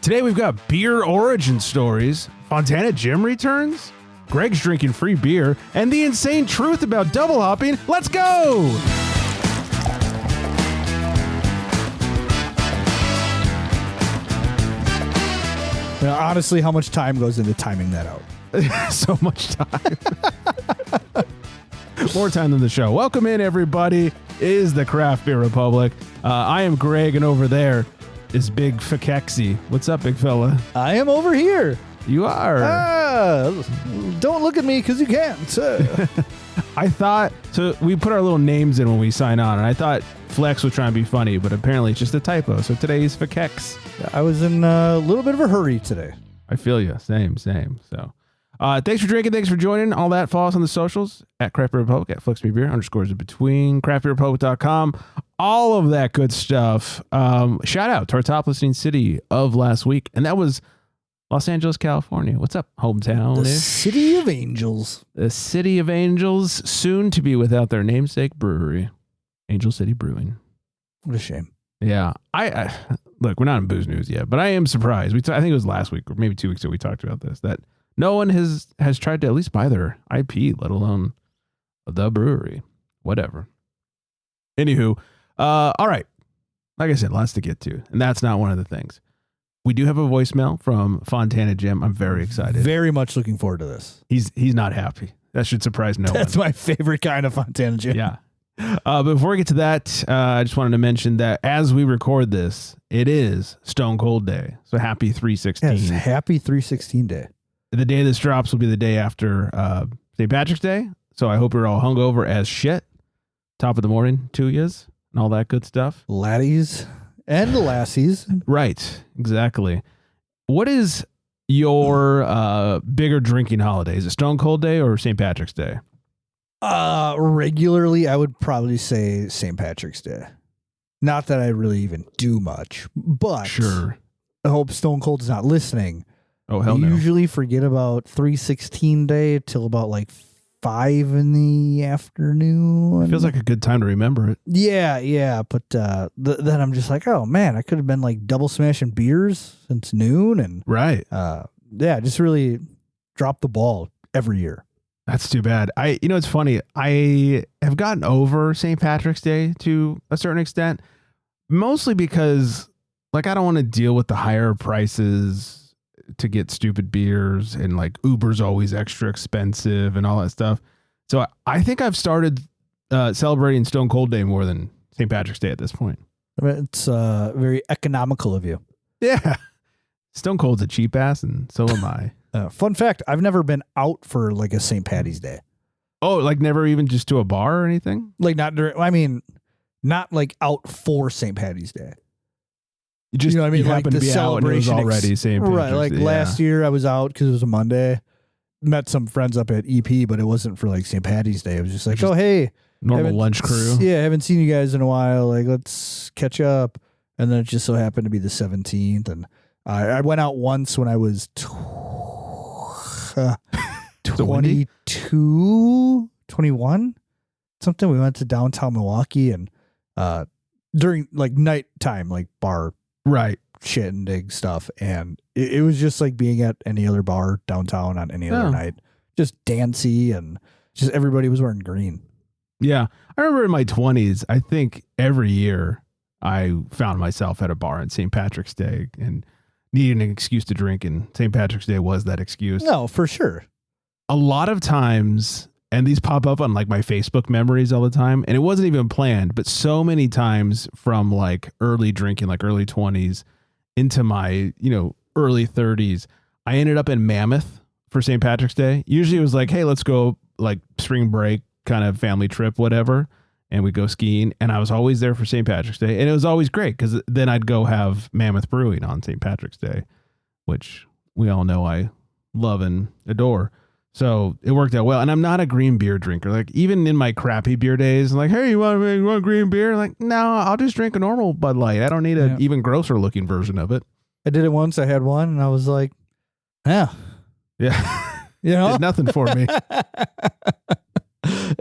Today we've got beer origin stories, Fontana Jim returns, Greg's drinking free beer, and the insane truth about double hopping. Let's go! Now, honestly, how much time goes into timing that out? So much time. More time than the show. Welcome in, everybody. It is the Craft Beer Republic. I am Greg, and over there is Big Fakexi. What's up, big fella? I am over here. You are. Don't look at me because you can't. I thought, so we put our little names in when we sign on, and I thought Flex was trying to be funny, but apparently it's just a typo. So today's Fakex. I was in a little bit of a hurry today. I feel you. Same. So thanks for drinking. Thanks for joining. All that. Follow us on the socials at Craft Beer Republic, at FlexBeer _ in between, craftbeerrepublic.com. All of that good stuff. Shout out to our top listening city of last week, and that was Los Angeles, California. What's up, hometown? The City of Angels. The City of Angels, soon to be without their namesake brewery, Angel City Brewing. What a shame. Yeah, I look, we're not in booze news yet, but I am surprised. I think it was last week or maybe 2 weeks ago we talked about this, that no one has tried to at least buy their IP, let alone the brewery. Whatever. Anywho, all right. Like I said, lots to get to, and that's not one of the things. We do have a voicemail from Fontana Jim. I'm very excited. Very much looking forward to this. He's not happy. That should surprise no one. That's my favorite kind of Fontana Jim. Yeah. Before we get to that, I just wanted to mention that as we record this, it is Stone Cold Day. So happy 3/16. Yes, happy 3/16 day. The day this drops will be the day after St. Patrick's Day. So I hope you're all hungover as shit. Top of the morning to yous and all that good stuff. Laddies and lassies. Right. Exactly. What is your bigger drinking holiday? Is it Stone Cold Day or St. Patrick's Day? Regularly, I would probably say St. Patrick's Day. Not that I really even do much, but sure. I hope Stone Cold's not listening. Oh, hell I no. usually forget about 3/16 day till about like 5 in the afternoon. It feels like a good time to remember it. Yeah. But then I'm just like, oh man, I could have been like double smashing beers since noon. And right. Just really drop the ball every year. That's too bad. It's funny. I have gotten over St. Patrick's Day to a certain extent, mostly because like, I don't want to deal with the higher prices to get stupid beers, and like Uber's always extra expensive and all that stuff. So I think I've started celebrating Stone Cold Day more than St. Patrick's Day at this point. It's very economical of you. Yeah. Stone Cold's a cheap ass, and so am I. Fun fact, I've never been out for like a St. Patty's Day. Oh, like never even just to a bar or anything? Like not like out for St. Patty's Day. You know what I mean? Like happened the to be out and it was already St. Patrick's. Right, like last year I was out because it was a Monday. Met some friends up at EP, but it wasn't for like St. Patty's Day. It was just like, oh, hey. Normal lunch crew. Yeah, I haven't seen you guys in a while. Like, let's catch up. And then it just so happened to be the 17th. And I went out once when I was 22, 21, something. We went to downtown Milwaukee and during like nighttime, like bar right shindig stuff. And it was just like being at any other bar downtown on any other night, just dancey, and just everybody was wearing green. Yeah. I remember in my 20s, I think every year I found myself at a bar on St. Patrick's Day and needed an excuse to drink, and St. Patrick's Day was that excuse. No, for sure. A lot of times, and these pop up on like my Facebook memories all the time, and it wasn't even planned, but so many times from like early drinking, like early 20s into my, early 30s, I ended up in Mammoth for St. Patrick's Day. Usually it was like, hey, let's go like spring break kind of family trip, whatever. And we go skiing, and I was always there for St. Patrick's Day. And it was always great because then I'd go have Mammoth Brewing on St. Patrick's Day, which we all know I love and adore. So it worked out well. And I'm not a green beer drinker. Like even in my crappy beer days, I'm like, hey, you want green beer? Like, no, I'll just drink a normal Bud Light. I don't need an even grosser looking version of it. I did it once. I had one, and I was like, yeah. Did nothing for me.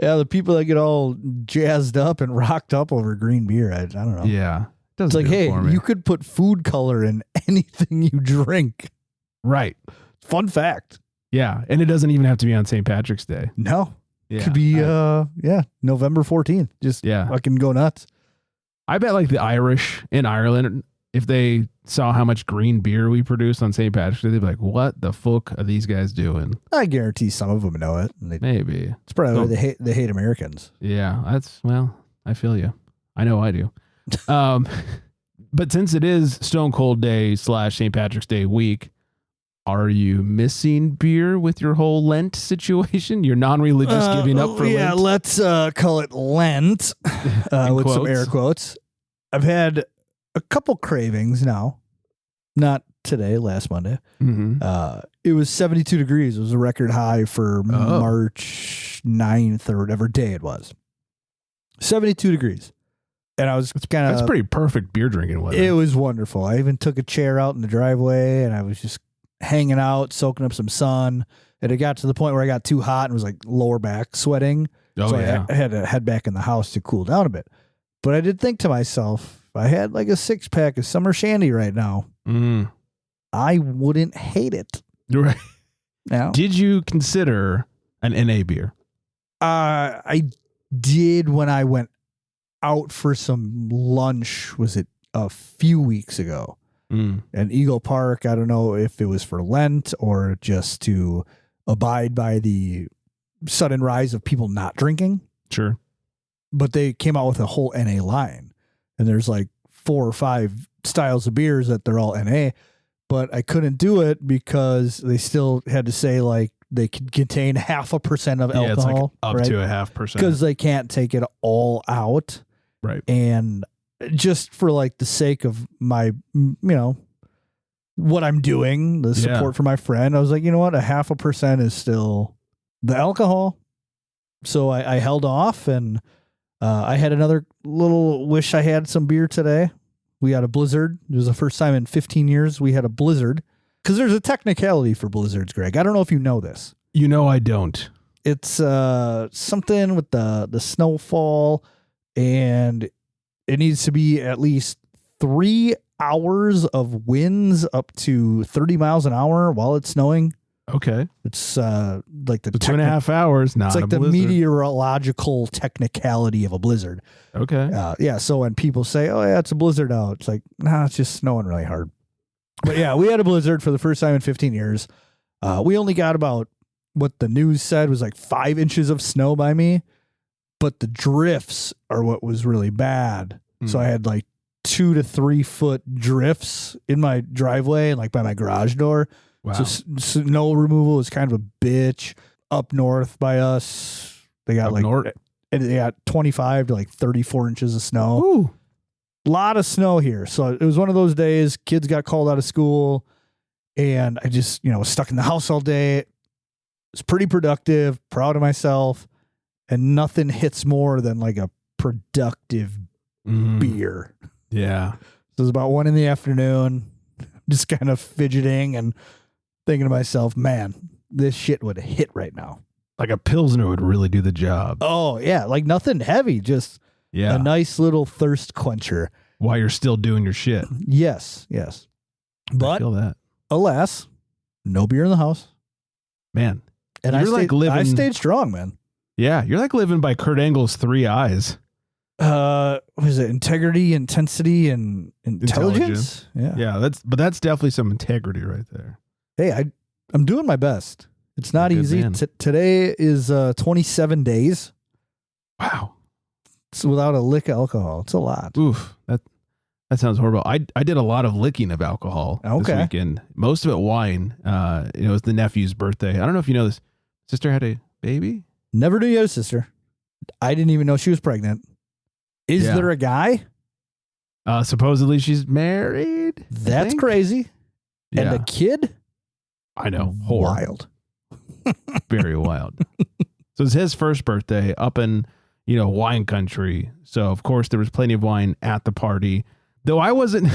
Yeah, the people that get all jazzed up and rocked up over green beer, I don't know. Yeah. It's like, hey, you could put food color in anything you drink. Right. Fun fact. Yeah. And it doesn't even have to be on St. Patrick's Day. No. Yeah. Could be, November 14th. Just fucking go nuts. I bet like the Irish in Ireland, if they saw how much green beer we produce on St. Patrick's Day, they'd be like, what the fuck are these guys doing? I guarantee some of them know it. Maybe. It's probably why they hate Americans. Yeah. I feel you. I know I do. But since it is Stone Cold Day / St. Patrick's Day week, are you missing beer with your whole Lent situation? Your non-religious giving up for Lent? Yeah, let's call it Lent with some air quotes. I've had a couple cravings now. Not today, last Monday. Mm-hmm. It was 72 degrees. It was a record high for March 9th or whatever day it was. 72 degrees. And I was kind of... That's pretty perfect beer drinking weather. It was wonderful. I even took a chair out in the driveway and I was just hanging out, soaking up some sun. And it got to the point where I got too hot and was like lower back sweating. I had to head back in the house to cool down a bit. But I did think to myself, if I had like a 6-pack of summer shandy right now, I wouldn't hate it. Right. Now, did you consider an NA beer? I did when I went out for some lunch. Was it a few weeks ago? And Eagle Park, I don't know if it was for Lent or just to abide by the sudden rise of people not drinking. Sure. But they came out with a whole NA line. And there's like 4 or 5 styles of beers that they're all NA. But I couldn't do it because they still had to say like they could contain 0.5% of alcohol. Yeah, it's like up to 0.5%. Because they can't take it all out. Right. And just for like the sake of my, what I'm doing, the support for my friend, I was like, you know what? 0.5% is still the alcohol. So I held off and I had another little wish I had some beer today. We had a blizzard. It was the first time in 15 years we had a blizzard. Because there's a technicality for blizzards, Greg. I don't know if you know this. You know I don't. It's something with the snowfall, and it needs to be at least 3 hours of winds up to 30 miles an hour while it's snowing. Okay. It's like the 2.5 hours. Not it's like a the blizzard. Meteorological technicality of a blizzard. Okay. So when people say, oh, yeah, it's a blizzard out, it's like, nah, it's just snowing really hard. But yeah, we had a blizzard for the first time in 15 years. We only got about what the news said was like 5 inches of snow by me. But the drifts are what was really bad. So I had like 2 to 3 foot drifts in my driveway and like by my garage door. Wow. So snow removal is kind of a bitch. Up north by us, they got they got 25 to like 34 inches of snow. Ooh. A lot of snow here. So it was one of those days, kids got called out of school and I just, was stuck in the house all day. It was pretty productive, proud of myself, and nothing hits more than like a productive beer. Yeah. So it was about 1 PM, just kind of fidgeting and thinking to myself, man, this shit would hit right now. Like a Pilsner would really do the job. Oh, yeah. Like nothing heavy, just a nice little thirst quencher. While you're still doing your shit. Yes. But I feel that. Alas, no beer in the house. Man. And I stayed strong, man. Yeah. You're like living by Kurt Angle's 3 eyes. What is it? Integrity, intensity, and intelligence? Yeah. That's definitely some integrity right there. Hey, I'm doing my best. It's not easy. Today is 27 days. Wow. It's without a lick of alcohol. It's a lot. Oof. That sounds horrible. I did a lot of licking of alcohol this weekend. Most of it wine. It was the nephew's birthday. I don't know if you know this. Sister had a baby. Never knew you had a sister. I didn't even know she was pregnant. Is there a guy? Supposedly she's married. That's crazy. And a kid? I know. Wild. Very wild. So it's his first birthday up in, wine country. So of course there was plenty of wine at the party. Though I wasn't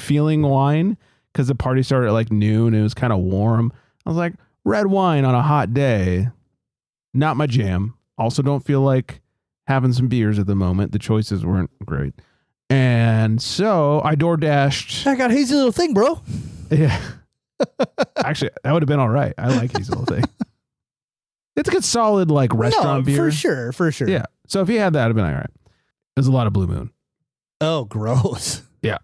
feeling wine because the party started at like noon. It was kind of warm. I was like, red wine on a hot day, not my jam. Also don't feel like having some beers at the moment. The choices weren't great. And so I DoorDashed. I got a hazy little thing, bro. Yeah. Actually, that would have been all right. I like Hazy Little Thing. It's a good solid like restaurant beer. For sure. Yeah. So if he had that, it'd have been all right. There's a lot of Blue Moon. Oh, gross. Yeah.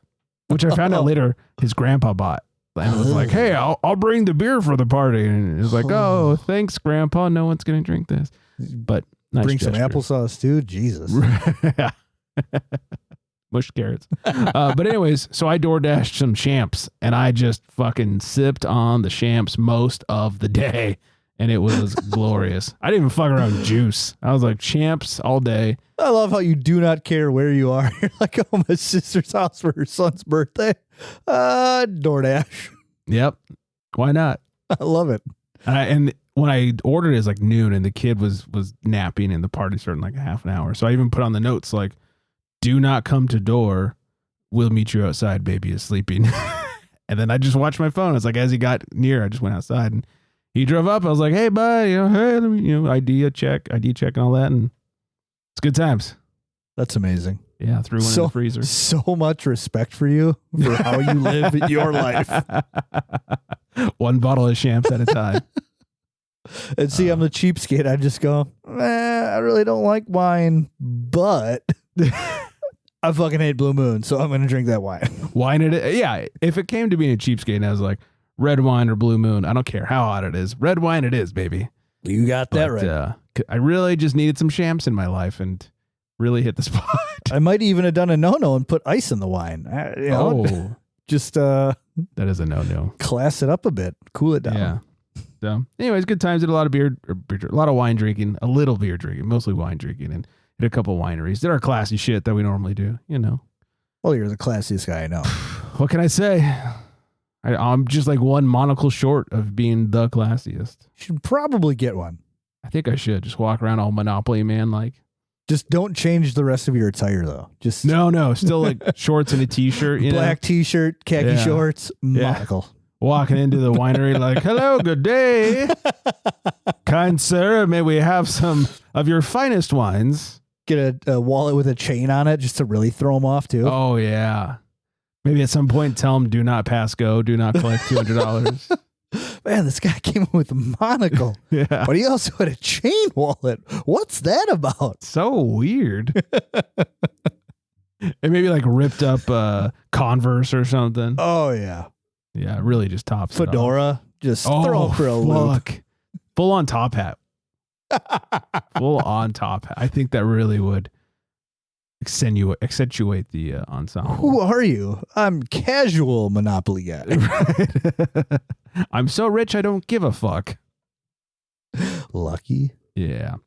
Which I found out later his grandpa bought. And was like, hey, I'll bring the beer for the party. And it was like, oh, thanks, Grandpa. No one's going to drink this. But nice bring gesture. some applesauce too. Jesus. Yeah. Mushed carrots. But anyways, so I DoorDashed some champs and I just fucking sipped on the champs most of the day. And it was glorious. I didn't even fuck around with juice. I was like, champs all day. I love how you do not care where you are. You're like, oh, my sister's house for her son's birthday. DoorDash. Yep. Why not? I love it. And when I ordered it, it was like noon and the kid was napping and the party started in like a half an hour. So I even put on the notes like, do not come to door. We'll meet you outside. Baby is sleeping. And then I just watched my phone. It's like as he got near, I just went outside and he drove up. I was like, hey, bud, hey, let me, ID check and all that. And it's good times. That's amazing. Yeah, threw one in the freezer. So much respect for you for how you live your life. One bottle of champs at a time. And see, I'm the cheapskate. I just go, I really don't like wine, but I fucking hate Blue Moon, so I'm going to drink that wine. Wine it. Yeah, if it came to being a cheapskate and I was like, red wine or Blue Moon, I don't care how hot it is. Red wine it is, baby. You got that right. I really just needed some champs in my life and really hit the spot. I might even have done a no-no and put ice in the wine. Just that is a no-no. Class it up a bit, cool it down. Yeah. So, anyways, good times. Did a lot of a lot of wine drinking, a little beer drinking, mostly wine drinking, and hit a couple wineries. Did our classy shit that we normally do, Well, you're the classiest guy I know. What can I say? I'm just like one monocle short of being the classiest. You should probably get one. I think I should just walk around all Monopoly man like. Just don't change the rest of your attire though. Just no, still like shorts and a t-shirt, black t-shirt, khaki shorts, monocle. Walking into the winery like, hello, good day. Kind sir, may we have some of your finest wines? Get a wallet with a chain on it just to really throw them off too. Oh yeah. Maybe at some point tell them do not pass go, do not collect $200. Man, this guy came up with a monocle. Yeah. But he also had a chain wallet. What's that about? So weird. And maybe like ripped up Converse or something. Oh yeah. Yeah, really just tops Fedora. Just throw him for a look. Full on top hat. Full on top hat. I think that really would accentuate the ensemble. Who are you? I'm casual Monopoly guy. Right? I'm so rich I don't give a fuck. Lucky. Yeah.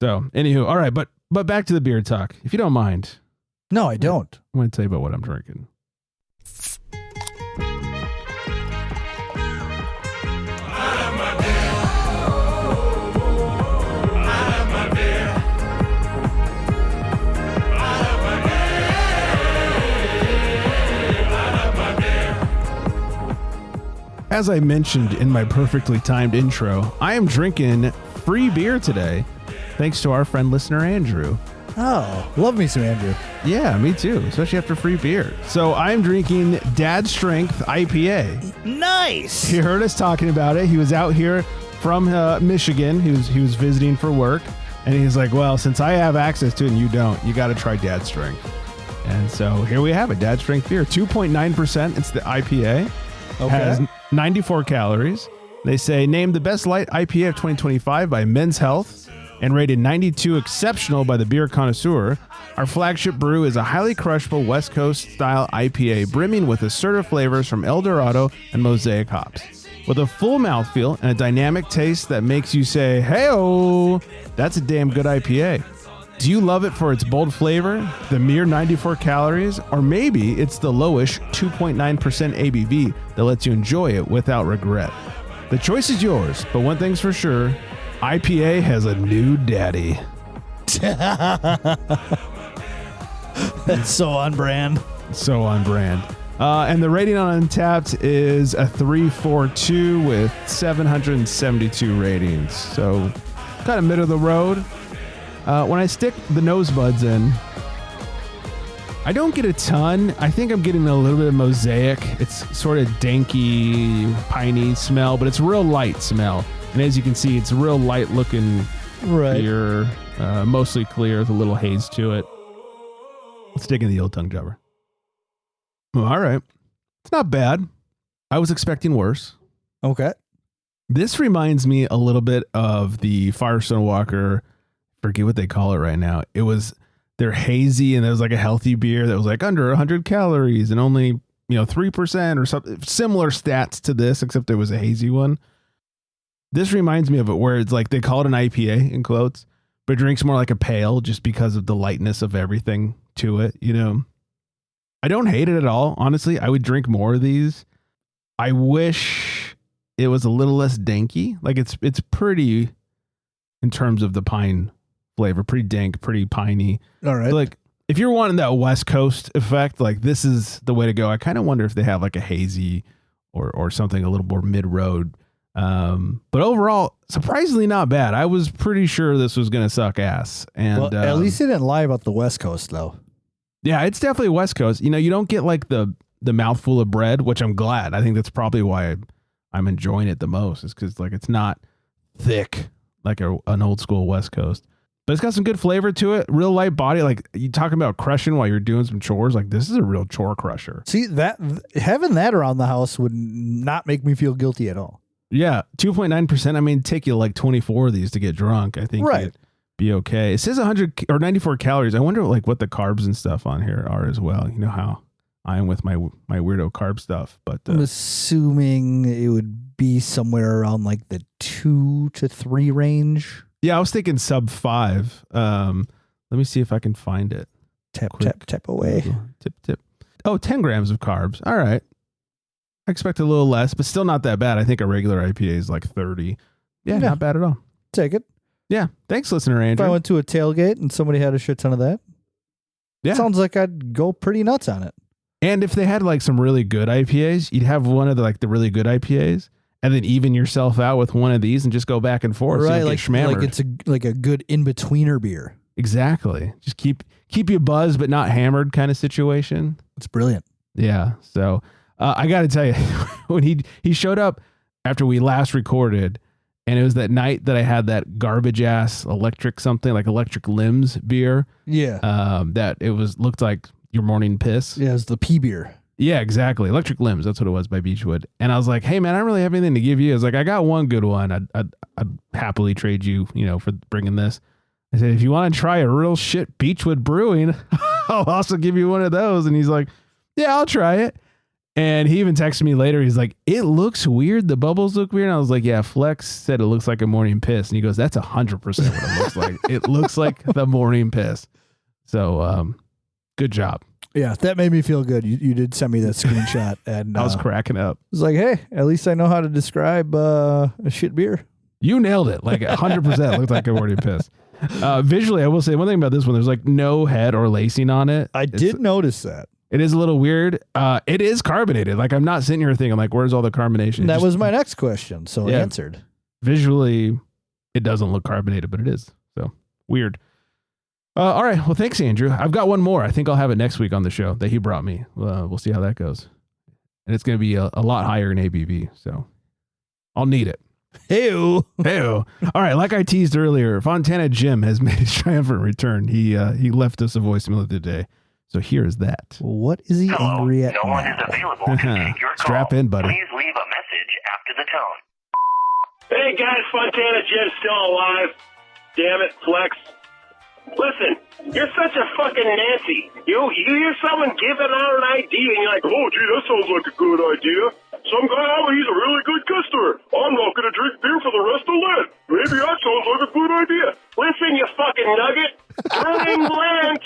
So, anywho, all right, but back to the beer talk, if you don't mind. No, I don't. I'm going to tell you about what I'm drinking. As I mentioned in my perfectly timed intro, I am drinking free beer today, thanks to our friend listener Andrew. Oh, love me some Andrew. Yeah, me too, especially after free beer. So I'm drinking Dad Strength IPA. Nice. He heard us talking about it. He was out here from Michigan. He was visiting for work, and he's like, "Well, since I have access to it and you don't, you got to try Dad Strength." And so here we have it, Dad Strength beer, 2.9%. It's the IPA. Okay. Has 94 calories. They say named the best light IPA of 2025 by Men's Health and rated 92 exceptional by the Beer Connoisseur. Our flagship brew is a highly crushable West Coast style IPA brimming with assertive flavors from El Dorado and Mosaic hops. With a full mouthfeel and a dynamic taste that makes you say, hey-oh, that's a damn good IPA. Do you love it for its bold flavor, the mere 94 calories, or maybe it's the lowish 2.9% ABV that lets you enjoy it without regret? The choice is yours, but one thing's for sure, IPA has a new daddy. That's so on brand. So on brand. And the rating on Untappd is a 342 with 772 ratings. So kind of middle of the road. When I stick the nose buds in, I don't get a ton. I think I'm getting a little bit of mosaic. It's sort of danky, piney smell, but it's a real light smell. And as you can see, it's a real light looking beer, mostly clear with a little haze to it. Let's dig in the old tongue jobber. Well, all right. It's not bad. I was expecting worse. Okay. This reminds me a little bit of the Firestone Walker. Forget what they call it right now. They're hazy, and there was like a healthy beer that was like under 100 calories and only, 3% or something. Similar stats to this, except it was a hazy one. This reminds me of it where it's like they call it an IPA in quotes, but it drinks more like a pale just because of the lightness of everything to it. I don't hate it at all. Honestly, I would drink more of these. I wish it was a little less danky. Like it's pretty in terms of the pine flavor, pretty dank, pretty piney. All right. So like if you're wanting that West Coast effect, like this is the way to go. I kind of wonder if they have like a hazy or something a little more mid-road. But overall, surprisingly not bad. I was pretty sure this was going to suck ass. And at least they didn't lie about the West Coast though. Yeah, it's definitely West Coast. You don't get like the mouthful of bread, which I'm glad. I think that's probably why I'm enjoying it the most, is because like it's not thick like an old school West Coast. But it's got some good flavor to it. Real light body. Like you talking about crushing while you're doing some chores. Like this is a real chore crusher. See, that having that around the house would not make me feel guilty at all. Yeah. 2.9%. I mean, take you like 24 of these to get drunk. I think right. You'd be okay. It says 100 or 94 calories. I wonder like what the carbs and stuff on here are as well. You know how I am with my weirdo carb stuff, but I'm assuming it would be somewhere around like the 2 to 3 range. Yeah, I was thinking sub 5. Let me see if I can find it. Tap away. Tip. Oh, 10 grams of carbs. All right. I expect a little less, but still not that bad. I think a regular IPA is like 30. Yeah, not bad at all. Take it. Yeah. Thanks, listener Andrew. If I went to a tailgate and somebody had a shit ton of that, sounds like I'd go pretty nuts on it. And if they had like some really good IPAs, you'd have one of the really good IPAs and then even yourself out with one of these and just go back and forth. Right. So like it's a good in-betweener beer. Exactly. Just keep you buzzed, but not hammered kind of situation. It's brilliant. Yeah. So I got to tell you, when he showed up after we last recorded, and it was that night that I had that garbage ass electric limbs beer. Yeah. That it looked like your morning piss. Yeah, it's the pee beer. Yeah, exactly. Electric Limbs. That's what it was by Beechwood. And I was like, hey man, I don't really have anything to give you. I was like, I got one good one. I'd happily trade you, for bringing this. I said, if you want to try a real shit Beechwood brewing, I'll also give you one of those. And he's like, yeah, I'll try it. And he even texted me later. He's like, it looks weird. The bubbles look weird. And I was like, yeah, Flex said it looks like a morning piss. And he goes, that's 100% what it looks like. It looks like the morning piss. So, good job. Yeah, that made me feel good. You did send me that screenshot. And I was cracking up. I was like, hey, at least I know how to describe a shit beer. You nailed it. Like 100% looked like a morning piss. Visually, I will say one thing about this one. There's like no head or lacing on it. I did notice that. It is a little weird. It is carbonated. Like I'm not sitting here thinking like, where's all the carbonation? That was my next question. So answered. Visually, it doesn't look carbonated, but it is. So weird. All right. Well, thanks, Andrew. I've got one more. I think I'll have it next week on the show that he brought me. We'll see how that goes. And it's going to be a lot higher in ABV. So I'll need it. Ew. All right. Like I teased earlier, Fontana Jim has made his triumphant return. He left us a voicemail today. So here is that. What is he angry at? No one is available to take your call. Strap in, buddy. Please leave a message after the tone. Hey guys, Fontana Jim's still alive. Damn it, Flex. Listen, you're such a fucking Nancy. You hear someone giving out an idea and you're like, oh gee, that sounds like a good idea. Some guy out there, he's a really good customer. I'm not going to drink beer for the rest of Lent. Maybe that sounds like a good idea. Listen, you fucking nugget. During Lent.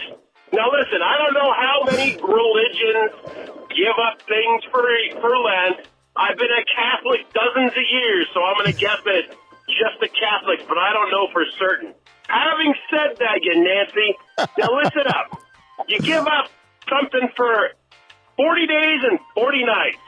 Now listen, I don't know how many religions give up things for Lent. I've been a Catholic dozens of years, so I'm going to guess that just the Catholics, but I don't know for certain. Having said that, you Nancy, now listen up. You give up something for 40 days and 40 nights.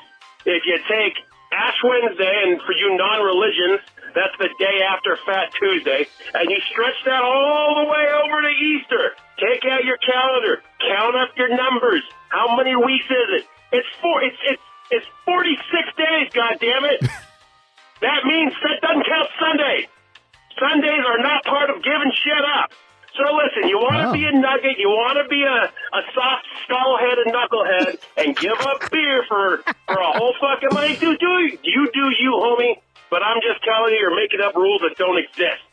If you take Ash Wednesday, and for you non-religions, That's the day after Fat Tuesday. And you stretch that all the way over to Easter. Take out your calendar. Count up your numbers. How many weeks is it? It's 46 days, goddammit. That means that doesn't count Sunday. Sundays are not part of giving shit up. So listen, you want to be a nugget, you want to be a soft skull-headed knucklehead, and give up beer for a whole fucking month. You do you, homie. But I'm just telling you, you're making up rules that don't exist.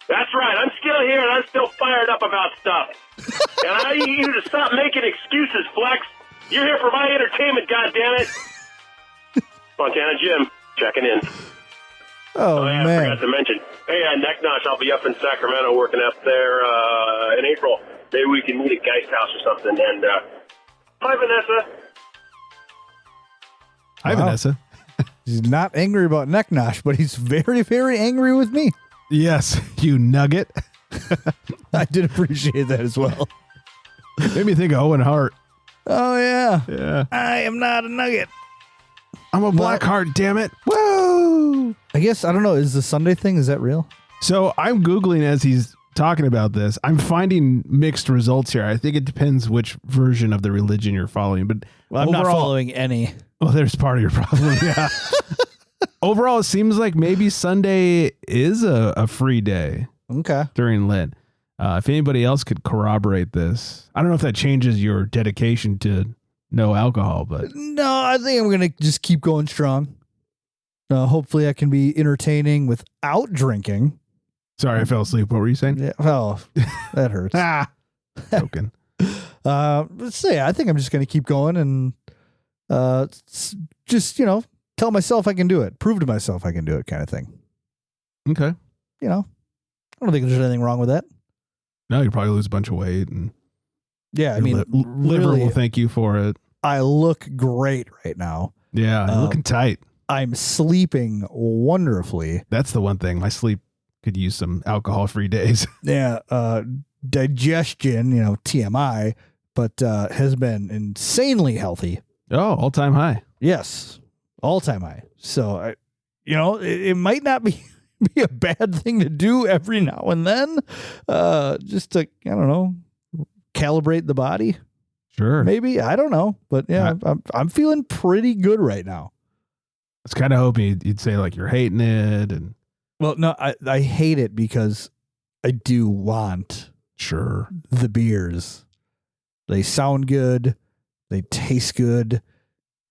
That's right. I'm still here, and I'm still fired up about stuff. And I need you to stop making excuses, Flex. You're here for my entertainment, goddammit. Fontana Jim, checking in. Oh, yeah, man. I forgot to mention. Hey, Neck Notch, I'll be up in Sacramento working up there in April. Maybe we can meet at Geist House or something. And hi, Vanessa. Hi, Vanessa. He's not angry about Neck Nosh, but he's very, very angry with me. Yes, you nugget. I did appreciate that as well. Made me think of Owen Hart. Oh, yeah. Yeah. I am not a nugget. I'm a black heart, damn it. Woo! I guess, I don't know, is the Sunday thing, is that real? So I'm Googling as he's talking about this. I'm finding mixed results here. I think it depends which version of the religion you're following. But Well, I'm not following any. Well, there's part of your problem, yeah. Overall, it seems like maybe Sunday is a free day Okay. during Lent. If anybody else could corroborate this, I don't know if that changes your dedication to no alcohol, but No, I think I'm going to just keep going strong. Hopefully I can be entertaining without drinking. sorry, I fell asleep. What were you saying? Yeah, well, that hurts. Joking. Let's say I think I'm just going to keep going and just, tell myself I can do it. Prove to myself I can do it kind of thing. Okay. I don't think there's anything wrong with that. No, you probably lose a bunch of weight, and Yeah, I your mean, liver really, will thank you for it. I look great right now. Yeah, you're looking tight. I'm sleeping wonderfully. That's the one thing. My sleep could use some alcohol-free days. Yeah, digestion, TMI, but has been insanely healthy. Oh, all-time high. Yes, all-time high. So, it might not be a bad thing to do every now and then, just to, I don't know, calibrate the body. Sure. Maybe, I don't know, but yeah, I'm feeling pretty good right now. I was kind of hoping you'd say like you're hating it, and Well, no, I hate it because I do want sure the beers. They sound good. They taste good.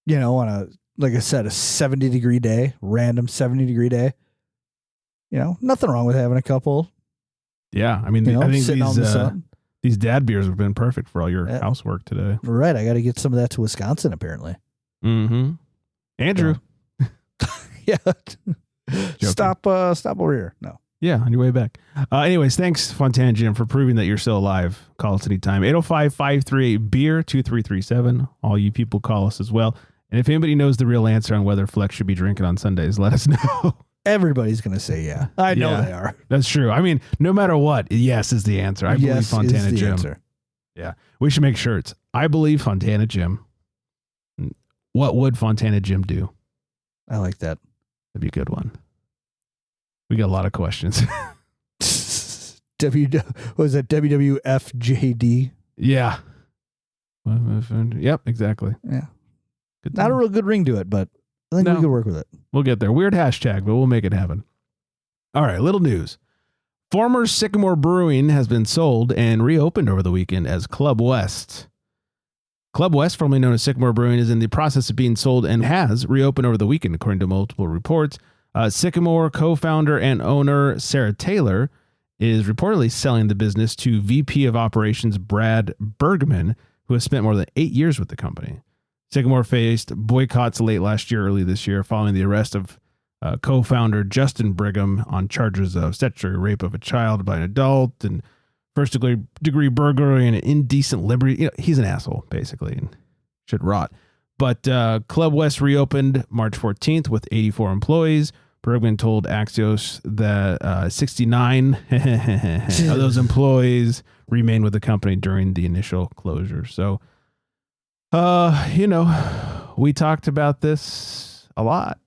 On a, like I said, a 70-degree day, random 70-degree day. Nothing wrong with having a couple. Yeah, I mean, I think sitting out in the sun. these dad beers have been perfect for all your housework today. Right, I got to get some of that to Wisconsin, apparently. Mm-hmm. Andrew. Yeah. Stop over here. No. Yeah, on your way back. Anyways, thanks, Fontana Jim, for proving that you're still alive. Call us anytime. 805-538-BEER, 2337. All you people call us as well. And if anybody knows the real answer on whether Flex should be drinking on Sundays, let us know. Everybody's going to say yeah. I know they are. That's true. I mean, no matter what, yes is the answer. I believe Fontana Jim. Answer. Yeah. We should make shirts. I believe Fontana Jim. What would Fontana Jim do? I like that. That'd be a good one. We got a lot of questions. Was that WWFJD? Yeah. Yep, exactly. Yeah. Good Not a real good ring to it, but I think we could work with it. We'll get there. Weird hashtag, but we'll make it happen. All right, little news. Former Sycamore Brewing has been sold and reopened over the weekend as Club West. Club West, formerly known as Sycamore Brewing, is in the process of being sold and has reopened over the weekend, according to multiple reports. Sycamore co-founder and owner Sarah Taylor is reportedly selling the business to VP of Operations Brad Bergman, who has spent more than 8 years with the company. Sycamore faced boycotts late last year, early this year, following the arrest of co-founder Justin Brigham on charges of statutory rape of a child by an adult and first-degree burglary and indecent liberty. He's an asshole, basically, and should rot. But Club West reopened March 14th with 84 employees. Bergman told Axios that 69 of those employees remained with the company during the initial closure. So, we talked about this a lot,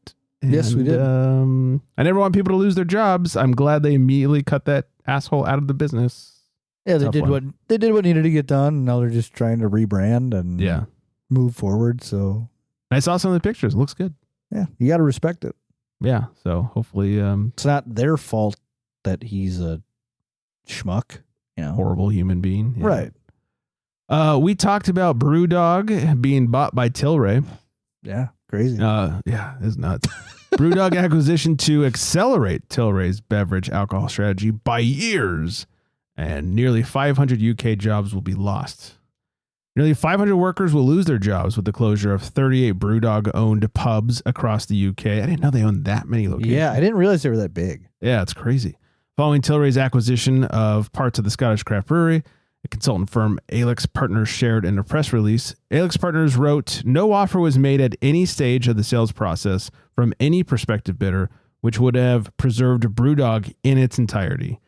Yes, we did. I never want people to lose their jobs. I'm glad they immediately cut that asshole out of the business. Yeah, they Tough did one. what needed to get done. And now they're just trying to rebrand and Yeah. move forward. So I saw some of the pictures. It looks good. yeah, you got to respect it. Yeah. So hopefully, It's not their fault that he's a schmuck. You know, horrible human being. Yeah. right? We talked about Brewdog being bought by Tilray. Yeah, crazy. Yeah, it's nuts. Brewdog acquisition to accelerate Tilray's beverage alcohol strategy by years, and nearly 500 UK jobs will be lost. Nearly 500 workers will lose their jobs with the closure of 38 Brewdog-owned pubs across the UK. I didn't know they owned that many locations. Yeah, I didn't realize they were that big. Yeah, it's crazy. Following Tilray's acquisition of parts of the Scottish craft brewery, a consultant firm Alex Partners shared in a press release. Alex Partners wrote, "No offer was made at any stage of the sales process from any prospective bidder, which would have preserved Brewdog in its entirety.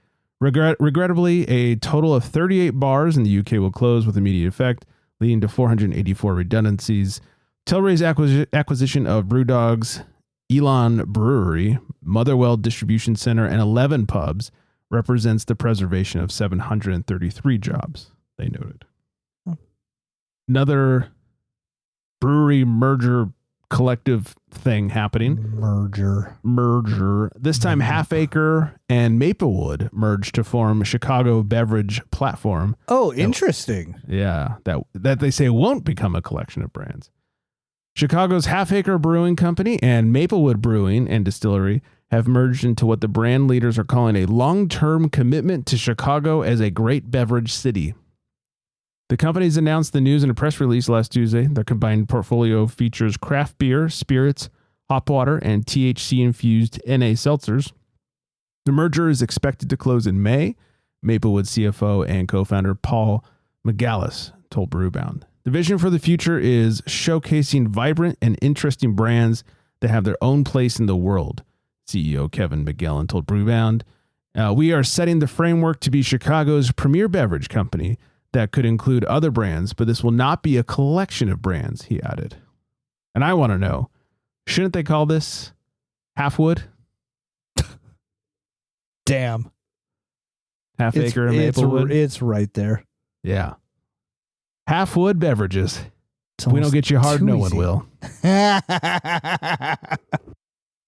Regrettably, a total of 38 bars in the UK will close with immediate effect, leading to 484 redundancies. Tilray's acquisition of Brewdog's Elon Brewery, Motherwell Distribution Center, and 11 pubs represents the preservation of 733 jobs," they noted. Another brewery merger collective thing happening. Merger. This time Half Acre and Maplewood merged to form Chicago Beverage Platform. Oh, interesting. Yeah, that they say won't become a collection of brands. Chicago's Half Acre Brewing Company and Maplewood Brewing and Distillery have merged into what the brand leaders are calling a long-term commitment to Chicago as a great beverage city. The companies announced the news in a press release last Tuesday. Their combined portfolio features craft beer, spirits, hop water, and THC-infused NA seltzers. The merger is expected to close in May. Maplewood CFO and co-founder Paul McGallis told Brewbound. The vision for the future is showcasing vibrant and interesting brands that have their own place in the world, CEO Kevin McGillen told Brewbound. "We are setting the framework to be Chicago's premier beverage company that could include other brands, but this will not be a collection of brands," he added. And I want to know, shouldn't they call this Halfwood? Damn. Half Acre and Maplewood? It's right there. Yeah. Halfwood beverages. It's If we don't get you hard, too no one easy. will.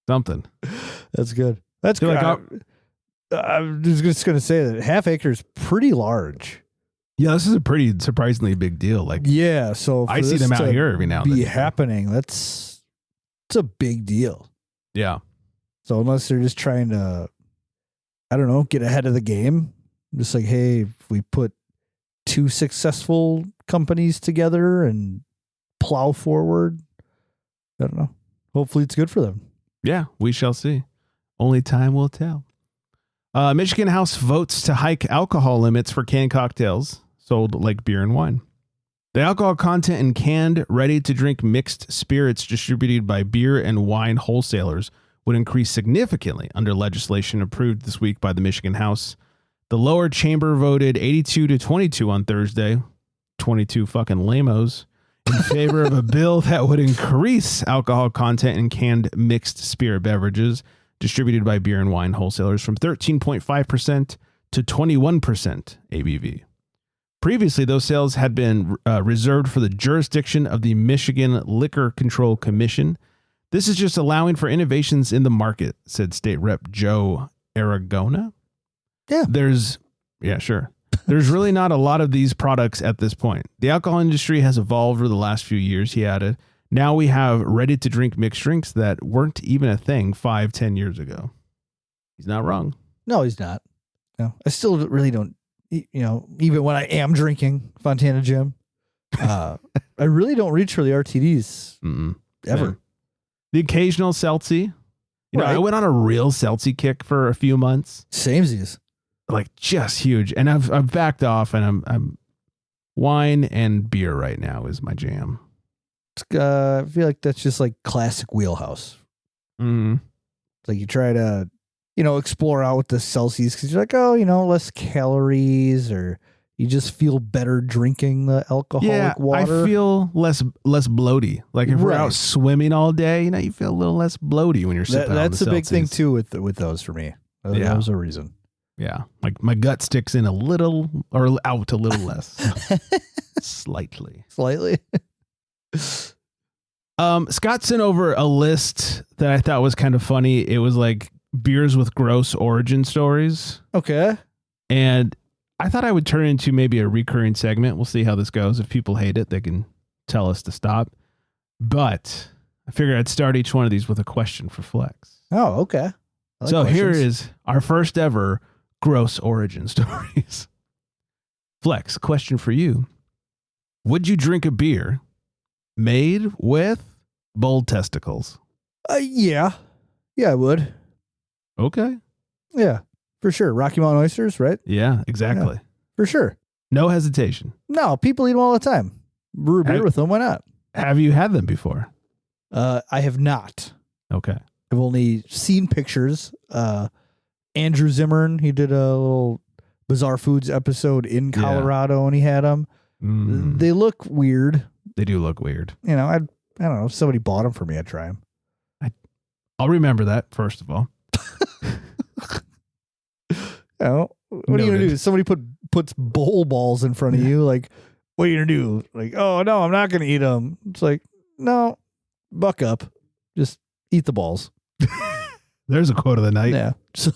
Something. That's good. That's They're good. like, I'm just going to say that Half Acre is pretty large. Yeah, this is a pretty surprisingly big deal. Like, Yeah, so for I see this them out to here every now and be then. happening, it's a big deal. Yeah. So unless they're just trying to, I don't know, get ahead of the game, just like, hey, if we put two successful companies together and plow forward, I don't know. Hopefully it's good for them. Yeah, we shall see. Only time will tell. Michigan House votes to hike alcohol limits for canned cocktails sold like beer and wine. The alcohol content in canned, ready-to-drink mixed spirits distributed by beer and wine wholesalers would increase significantly under legislation approved this week by the Michigan House. The lower chamber voted 82-22 on Thursday, 22 fucking lamos, in favor of a bill that would increase alcohol content in canned mixed spirit beverages distributed by beer and wine wholesalers from 13.5% to 21% ABV. Previously, those sales had been reserved for the jurisdiction of the Michigan Liquor Control Commission. This is just allowing for innovations in the market, said State Rep Joe Aragona. Yeah. There's really not a lot of these products at this point. The alcohol industry has evolved over the last few years, he added. Now we have ready-to-drink mixed drinks that weren't even a thing 5-10 years ago. He's not wrong. No, he's not. No, I still really don't, even when I am drinking Fontana Jim, I really don't reach for the RTDs ever. Yeah. The occasional seltzy. Right. I went on a real seltzy kick for a few months. Samesies. Like just huge. And I've backed off, and I'm wine and beer right now is my jam. I feel like that's just like classic wheelhouse. Mm. Like you try to, explore out with the Celsius because you're like, oh, less calories, or, You just feel better drinking the alcoholic water. I feel less bloaty. Like if we're Right. out swimming all day, you feel a little less bloaty when you're sipping on the That's a big thing seltzies. too with those for me. Yeah. That was a reason. Yeah, like my gut sticks in a little or out a little less, slightly. Scott sent over a list that I thought was kind of funny. It was like beers with gross origin stories, Okay. and I thought I would turn into maybe a recurring segment. We'll see how this goes. If people hate it, they can tell us to stop. But I figured I'd start each one of these with a question for Flex. Oh, okay. I like So here questions. is our first ever gross origin stories. Flex, question for you. Would you drink a beer made with bull testicles? Yeah. Yeah, I would. Okay. Yeah, for sure. Rocky Mountain oysters, right? Yeah, exactly. For sure. No hesitation. No, people eat them all the time. Brew a beer with them. Why not? Have you had them before? I have not. Okay. I've only seen pictures. Andrew Zimmern, he did a little Bizarre Foods episode in Colorado and he had them. Mm, They look weird. they do look weird. I don't know. If somebody bought them for me, I'd try them. I'll remember that, first of all. What are you going to Noted. do? Somebody puts bowl balls in front of you. Like, what are you going to do? Like, oh, no, I'm not going to eat them. It's like, no, buck up. Just eat the balls. There's a quote of the night. Yeah. So,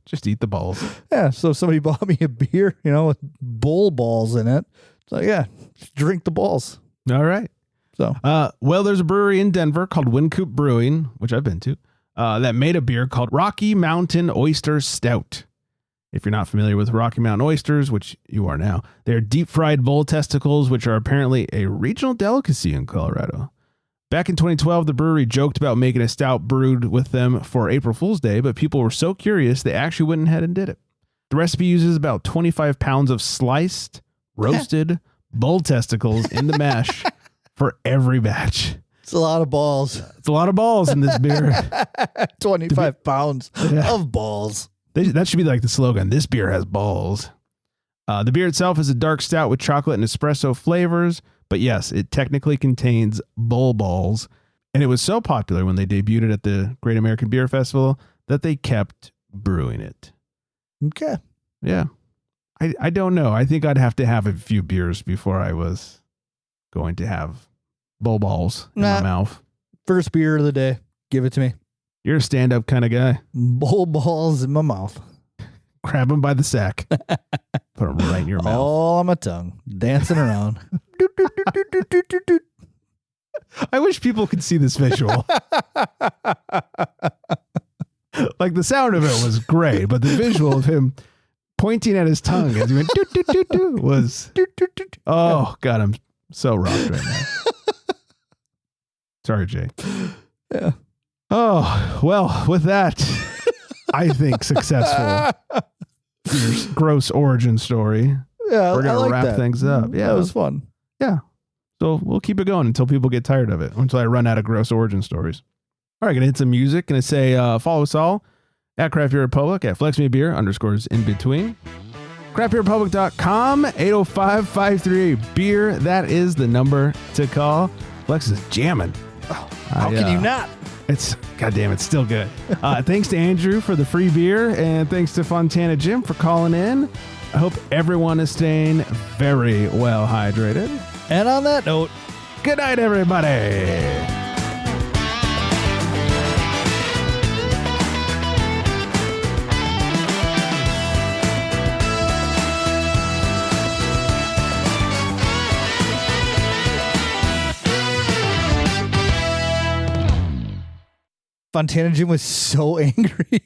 Just eat the balls. yeah. So if somebody bought me a beer, with bowl balls in it, it's like, yeah, just drink the balls. All right. So, Well, there's a brewery in Denver called Wincoop Brewing, which I've been to, that made a beer called Rocky Mountain Oyster Stout. If you're not familiar with Rocky Mountain oysters, which you are now, they're deep fried bull testicles, which are apparently a regional delicacy in Colorado. Back in 2012, the brewery joked about making a stout brewed with them for April Fool's Day, but people were so curious they actually went ahead and did it. The recipe uses about 25 pounds of sliced, roasted bull testicles in the mash for every batch. it's a lot of balls. It's a lot of balls in this beer. 25 pounds Yeah. of balls. That should be like the slogan. This beer has balls. The beer itself is a dark stout with chocolate and espresso flavors. But yes, it technically contains bull balls. And it was so popular when they debuted it at the Great American Beer Festival that they kept brewing it. Okay. Yeah. I don't know. I think I'd have to have a few beers before I was going to have bull balls in my Nah. mouth. First beer of the day. Give it to me. You're a stand-up kind of guy. Bull balls in my mouth. Grab them by the sack. Put them right in your mouth. All on my tongue. Dancing around. I wish people could see this visual. Like the sound of it was great, but the visual of him pointing at his tongue as he went doo, doo, doo, doo, was, oh God, I'm so rocked right now. Sorry, Jay. Yeah. Oh, well, with that, I think successful gross origin story. Yeah, We're I going to like wrap that. things up. Yeah. That was fun. So we'll keep it going until people get tired of it, until I run out of gross origin stories. All right, going to hit some music. Going to say follow us all at Craft Beer Republic, at FlexMeBeer _in-between. CraftBeerRepublic.com, 805-538-BEER. That is the number to call. Flex is jamming. How can you not? It's, goddamn, it's still good. Thanks to Andrew for the free beer, and thanks to Fontana Jim for calling in. I hope everyone is staying very well hydrated. And on that note, Good night, everybody. Fontana Jim was so angry.